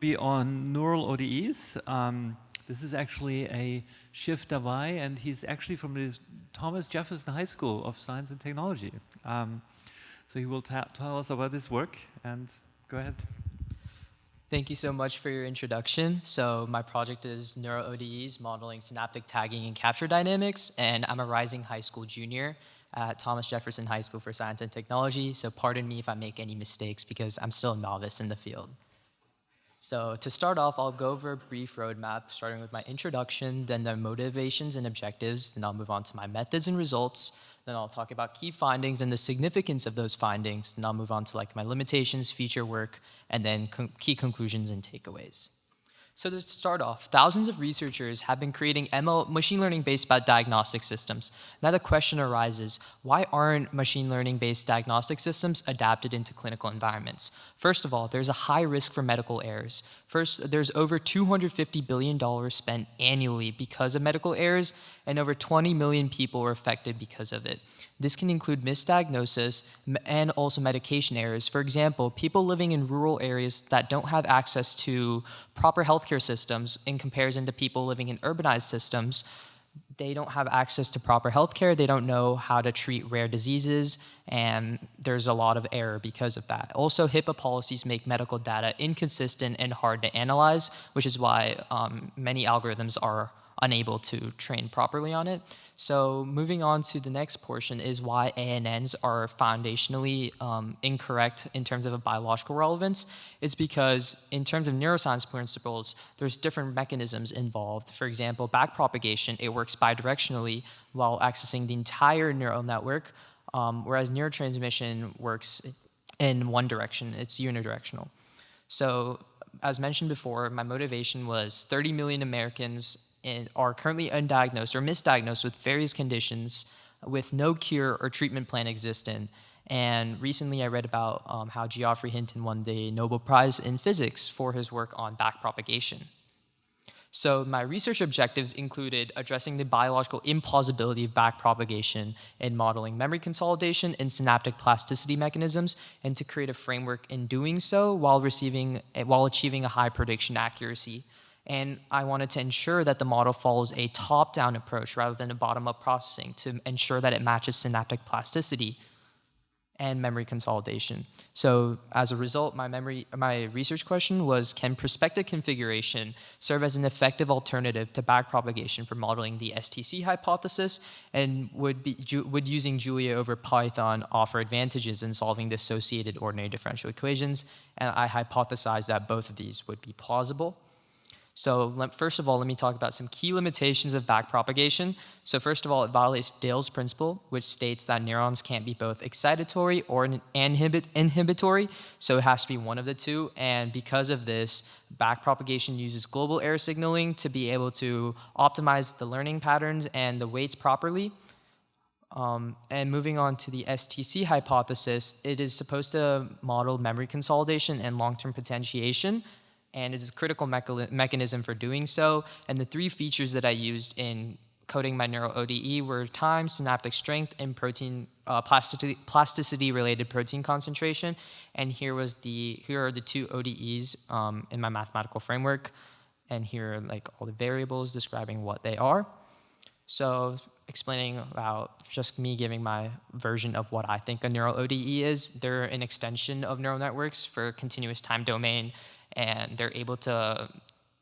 be on NeuralODEs. This is actually a Shiv Davay, and he's actually from the Thomas Jefferson High School of Science and Technology. So he will tell us about his work, and go ahead. Thank you so much for your introduction. So my project is NeuralODEs, modeling synaptic tagging and capture dynamics, and I'm a rising high school junior at Thomas Jefferson High School for Science and Technology, so pardon me if I make any mistakes because I'm still a novice in the field. So to start off, I'll go over a brief roadmap, starting with my introduction, then the motivations and objectives, then I'll move on to my methods and results, then I'll talk about key findings and the significance of those findings, then I'll move on to like my limitations, future work, and then key conclusions and takeaways. So to start off, thousands of researchers have been creating machine learning-based diagnostic systems. Now the question arises, why aren't machine learning-based diagnostic systems adapted into clinical environments? First of all, there's a high risk for medical errors. First, there's over $250 billion spent annually because of medical errors, and over 20 million people are affected because of it. This can include misdiagnosis and also medication errors. For example, people living in rural areas that don't have access to proper healthcare systems in comparison to people living in urbanized systems, they don't have access to proper healthcare, they don't know how to treat rare diseases, and there's a lot of error because of that. Also, HIPAA policies make medical data inconsistent and hard to analyze, which is why many algorithms are unable to train properly on it. So moving on to the next portion is why ANNs are foundationally incorrect in terms of a biological relevance. It's because in terms of neuroscience principles, there's different mechanisms involved. For example, backpropagation, it works bidirectionally while accessing the entire neural network, whereas neurotransmission works in one direction, it's unidirectional. So as mentioned before, my motivation was 30 million Americans are currently undiagnosed or misdiagnosed with various conditions with no cure or treatment plan existent. And recently I read about how Geoffrey Hinton won the Nobel Prize in Physics for his work on backpropagation. So my research objectives included addressing the biological implausibility of backpropagation and modeling memory consolidation and synaptic plasticity mechanisms, and to create a framework in doing so while achieving a high prediction accuracy. And I wanted to ensure that the model follows a top-down approach rather than a bottom-up processing to ensure that it matches synaptic plasticity and memory consolidation. So as a result, my research question was, can prospective configuration serve as an effective alternative to backpropagation for modeling the STC hypothesis, and would using Julia over Python offer advantages in solving the associated ordinary differential equations? And I hypothesized that both of these would be plausible. So first of all, let me talk about some key limitations of backpropagation. So first of all, it violates Dale's principle, which states that neurons can't be both excitatory or inhibitory, so it has to be one of the two. And because of this, backpropagation uses global error signaling to be able to optimize the learning patterns and the weights properly. And moving on to the STC hypothesis, it is supposed to model memory consolidation and long-term potentiation, and it is a critical mechanism for doing so. And the three features that I used in coding my NeuralODE were time, synaptic strength, and protein plasticity-related protein concentration. And here are the two ODEs in my mathematical framework. And here are like all the variables describing what they are. So explaining about just me giving my version of what I think a NeuralODE is. They're an extension of neural networks for continuous time domain, and they're able to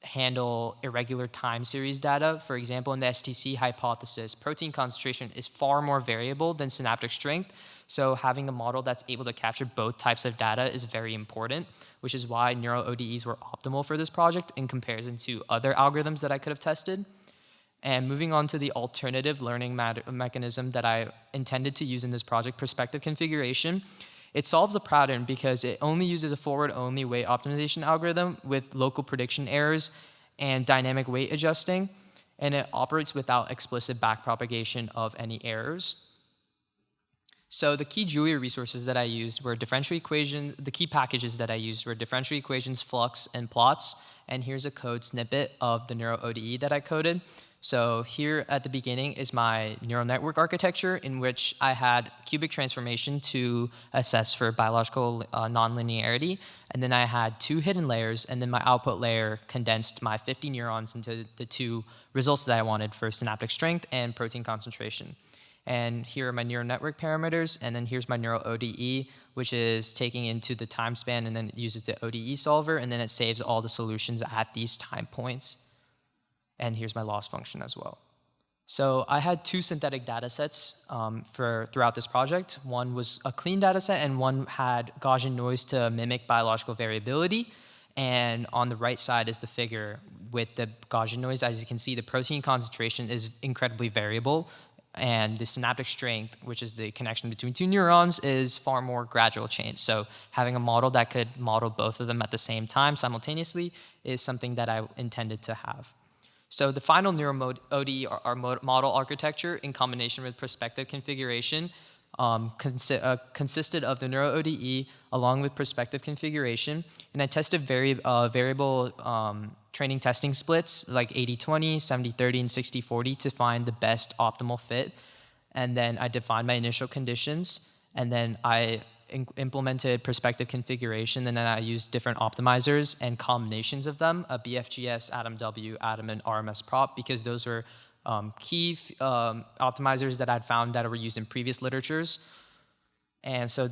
handle irregular time series data. For example, in the STC hypothesis, protein concentration is far more variable than synaptic strength, so having a model that's able to capture both types of data is very important, which is why NeuralODEs were optimal for this project in comparison to other algorithms that I could have tested. And moving on to the alternative learning mechanism that I intended to use in this project, prospective configuration. It solves a pattern because it only uses a forward-only weight optimization algorithm with local prediction errors and dynamic weight adjusting, and it operates without explicit backpropagation of any errors. So the key Julia resources that I used were differential equations. The key packages that I used were differential equations, flux, and plots. And here's a code snippet of the NeuralODE that I coded. So here at the beginning is my neural network architecture, in which I had cubic transformation to assess for biological nonlinearity. And then I had 2 hidden layers, and then my output layer condensed my 50 neurons into the 2 results that I wanted for synaptic strength and protein concentration. And here are my neural network parameters, and then here's my NeuralODE, which is taking into the time span, and then it uses the ODE solver, and then it saves all the solutions at these time points. And here's my loss function as well. So I had 2 synthetic data sets throughout this project. One was a clean data set, and one had Gaussian noise to mimic biological variability. And on the right side is the figure with the Gaussian noise. As you can see, the protein concentration is incredibly variable, and the synaptic strength, which is the connection between 2 neurons, is far more gradual change. So having a model that could model both of them at the same time simultaneously is something that I intended to have. So the final NeuralODE model architecture, in combination with prospective configuration, consisted of the NeuralODE along with prospective configuration. And I tested variable training testing splits like 80-20, 70-30, and 60-40 to find the best optimal fit. And then I defined my initial conditions, and then I implemented prospective configuration, and then I used different optimizers and combinations of them, a BFGS, AtomW, Atom, and RMS prop, because those were key optimizers that I'd found that were used in previous literatures. And so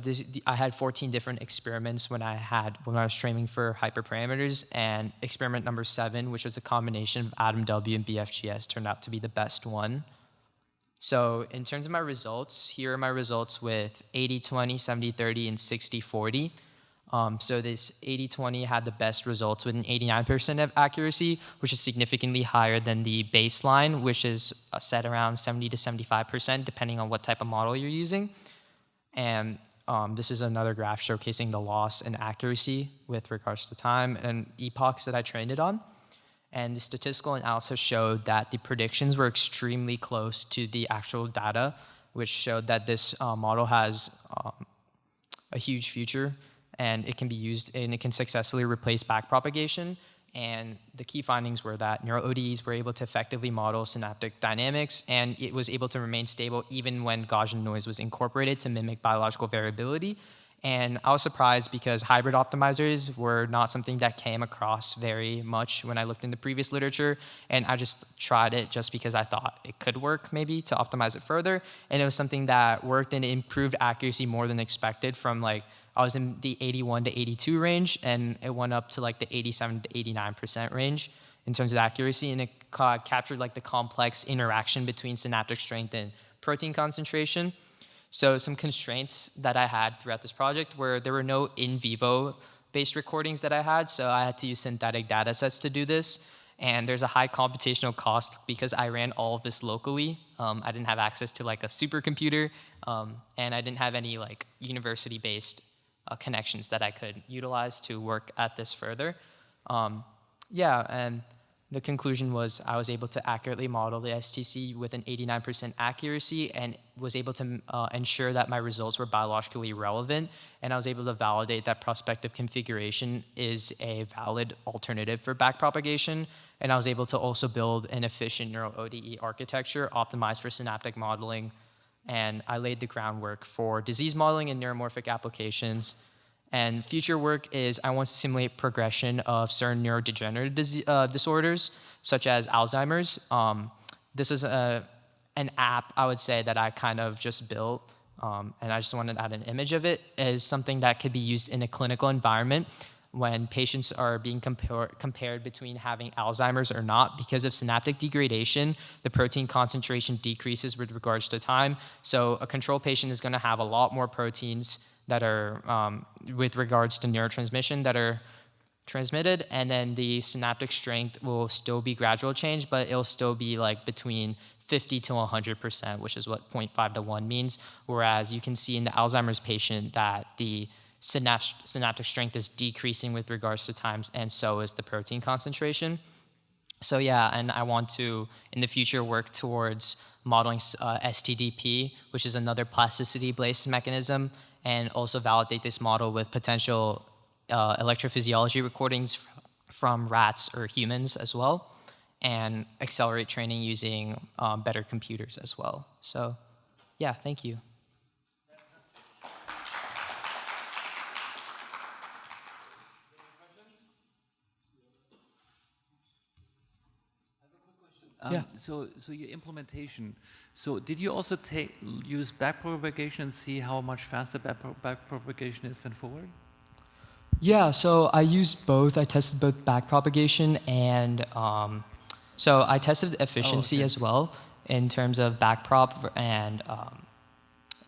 I had 14 different experiments when I was training for hyperparameters, and experiment number 7, which was a combination of AtomW and BFGS, turned out to be the best one. So in terms of my results, here are my results with 80-20, 70-30, and 60-40. So this 80-20 had the best results with an 89% of accuracy, which is significantly higher than the baseline, which is set around 70 to 75%, depending on what type of model you're using. And this is another graph showcasing the loss in accuracy with regards to time and epochs that I trained it on. And the statistical analysis showed that the predictions were extremely close to the actual data, which showed that this model has a huge future, and it can be used, and it can successfully replace backpropagation. And the key findings were that NeuralODEs were able to effectively model synaptic dynamics, and it was able to remain stable even when Gaussian noise was incorporated to mimic biological variability. And I was surprised because hybrid optimizers were not something that came across very much when I looked in the previous literature, and I just tried it just because I thought it could work maybe to optimize it further. And it was something that worked and improved accuracy more than expected. From like, I was in the 81 to 82 range, and it went up to like the 87 to 89% range in terms of accuracy, and it captured like the complex interaction between synaptic strength and protein concentration. So some constraints that I had throughout this project were there were no in vivo based recordings that I had, so I had to use synthetic data sets to do this. And there's a high computational cost because I ran all of this locally. I didn't have access to like a supercomputer, and I didn't have any like university based connections that I could utilize to work at this further. And the conclusion was I was able to accurately model the STC with an 89% accuracy, and was able to ensure that my results were biologically relevant. And I was able to validate that prospective configuration is a valid alternative for backpropagation. And I was able to also build an efficient NeuralODE architecture optimized for synaptic modeling. And I laid the groundwork for disease modeling and neuromorphic applications. And future work is I want to simulate progression of certain neurodegenerative disorders, such as Alzheimer's. This is an app, I would say, that I kind of just built, and I just wanted to add an image of it, as something that could be used in a clinical environment when patients are being compared between having Alzheimer's or not. Because of synaptic degradation, the protein concentration decreases with regards to time. So a control patient is going to have a lot more proteins that are, with regards to neurotransmission, that are transmitted, and then the synaptic strength will still be gradual change, but it'll still be like between 50 to 100%, which is what 0.5 to 1 means. Whereas you can see in the Alzheimer's patient that the synaptic strength is decreasing with regards to times, and so is the protein concentration. So yeah, and I want to, in the future, work towards modeling STDP, which is another plasticity-based mechanism, and also validate this model with potential electrophysiology recordings from rats or humans as well. and accelerate training using better computers as well. So yeah, thank you. Yeah. So your implementation. So did you also use backpropagation and see how much faster backpropagation is than forward? Yeah, so I used both. I tested both backpropagation and so I tested efficiency as well in terms of backprop and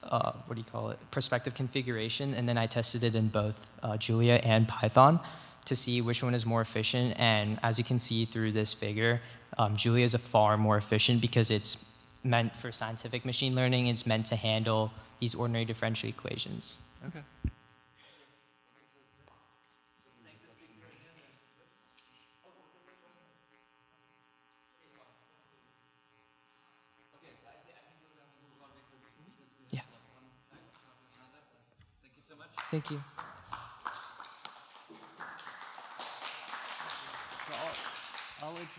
what do you call it? Prospective configuration, and then I tested it in both Julia and Python to see which one is more efficient. And as you can see through this figure, Julia is far more efficient because it's meant for scientific machine learning. It's meant to handle these ordinary differential equations. Okay. Yeah. Thank you. So I'll